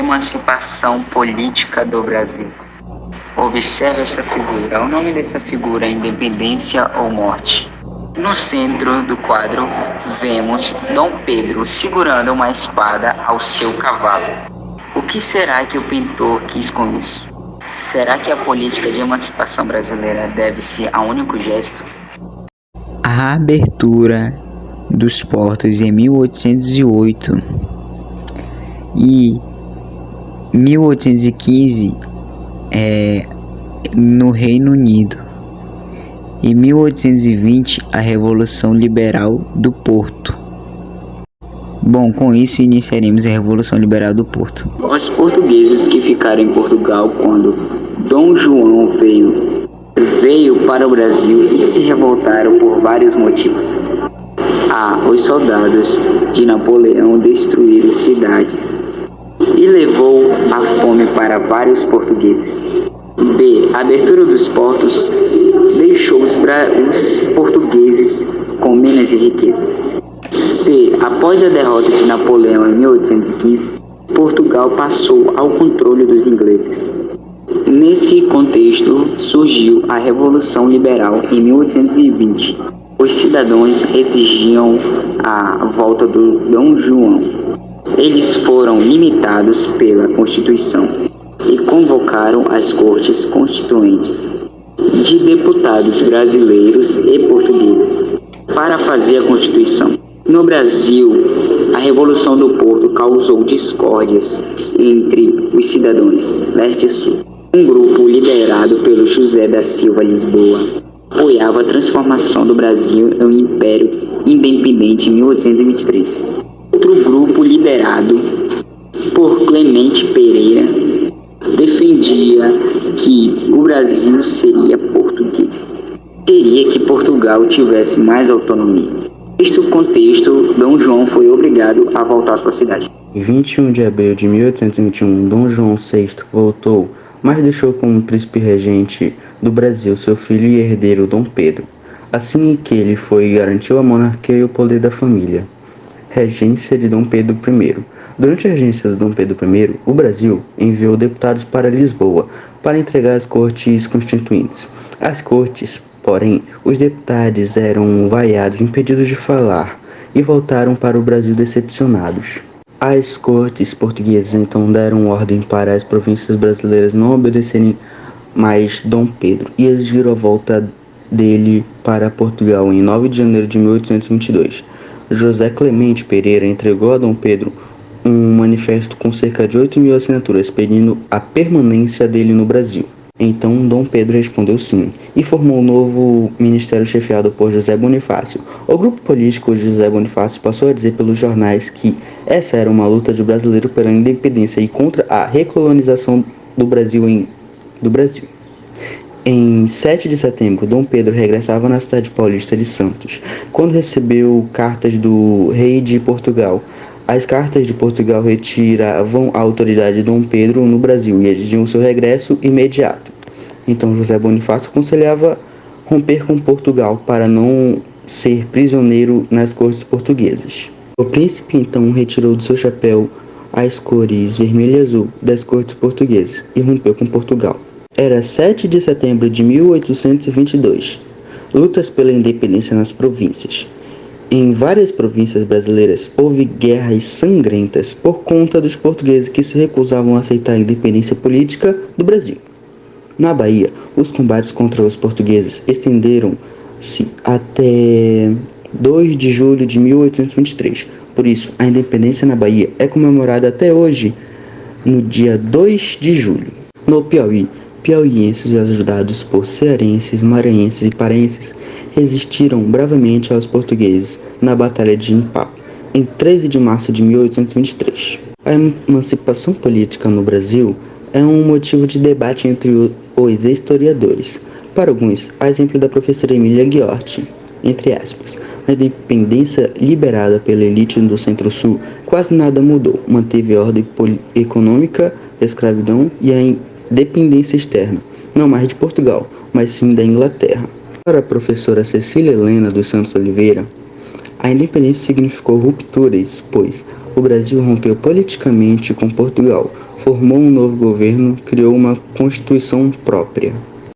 emancipação política do Brasil. Observe essa figura. O nome dessa figura é Independência ou Morte. No centro do quadro, vemos Dom Pedro segurando uma espada ao seu cavalo. O que será que o pintor quis com isso? Será que a política de emancipação brasileira deve-se a um único gesto? A abertura dos portos em 1808 e 1815 no Reino Unido. Em 1820, a Revolução Liberal do Porto. Bom, com isso iniciaremos a Revolução Liberal do Porto. Os portugueses que ficaram em Portugal quando Dom João veio para o Brasil e se revoltaram por vários motivos. A. Os soldados de Napoleão destruíram cidades e levou a fome para vários portugueses. B. A abertura dos portos deixou os portugueses com menos riquezas. C. Após a derrota de Napoleão em 1815, Portugal passou ao controle dos ingleses. Nesse contexto, surgiu a Revolução Liberal em 1820. Os cidadãos exigiam a volta do Dom João. Eles foram limitados pela Constituição e convocaram as Cortes Constituintes de deputados brasileiros e portugueses para fazer a Constituição. No Brasil, a Revolução do Porto causou discórdias entre os cidadãos leste e sul. Um grupo liderado pelo José da Silva Lisboa apoiava a transformação do Brasil em um império independente em 1823. Outro grupo, liderado por Clemente Pereira, defendia que o Brasil seria português. Queria que Portugal tivesse mais autonomia. Neste contexto, Dom João foi obrigado a voltar à sua cidade. Em 21 de abril de 1821, Dom João VI voltou, mas deixou como príncipe regente do Brasil seu filho e herdeiro Dom Pedro. Assim que ele foi, garantiu a monarquia e o poder da família. Regência de Dom Pedro I. Durante a regência de Dom Pedro I, o Brasil enviou deputados para Lisboa para entregar as cortes constituintes. As cortes, porém, os deputados eram vaiados, impedidos de falar, e voltaram para o Brasil decepcionados. As cortes portuguesas então deram ordem para as províncias brasileiras não obedecerem mais Dom Pedro e exigiram a volta dele para Portugal em 9 de janeiro de 1822. José Clemente Pereira entregou a Dom Pedro um manifesto com cerca de 8.000 assinaturas pedindo a permanência dele no Brasil. Então Dom Pedro respondeu sim e formou um novo ministério chefiado por José Bonifácio. O grupo político de José Bonifácio passou a dizer pelos jornais que essa era uma luta de brasileiro pela independência e contra a recolonização do Brasil. Em 7 de setembro, Dom Pedro regressava na cidade paulista de Santos, quando recebeu cartas do rei de Portugal. As cartas de Portugal retiravam a autoridade de Dom Pedro no Brasil e exigiam seu regresso imediato. Então José Bonifácio aconselhava romper com Portugal para não ser prisioneiro nas cortes portuguesas. O príncipe então retirou do seu chapéu as cores vermelho e azul das cortes portuguesas e rompeu com Portugal. Era 7 de setembro de 1822. Lutas pela independência nas províncias. Em várias províncias brasileiras houve guerras sangrentas por conta dos portugueses que se recusavam a aceitar a independência política do Brasil. Na Bahia, os combates contra os portugueses estenderam-se até 2 de julho de 1823. Por isso, a independência na Bahia é comemorada até hoje, no dia 2 de julho. No Piauí, piauienses ajudados por cearenses, maranhenses e paraenses resistiram bravamente aos portugueses na Batalha de Jimpapo, em 13 de março de 1823. A emancipação política no Brasil é um motivo de debate entre os historiadores. Para alguns, a exemplo da professora Emília Ghiorti, entre aspas, a independência liberada pela elite do Centro-Sul quase nada mudou, manteve a ordem econômica, a escravidão e a independência externa, não mais de Portugal, mas sim da Inglaterra. Para a professora Cecília Helena dos Santos Oliveira, a independência significou rupturas, pois o Brasil rompeu politicamente com Portugal, formou um novo governo, criou uma constituição própria.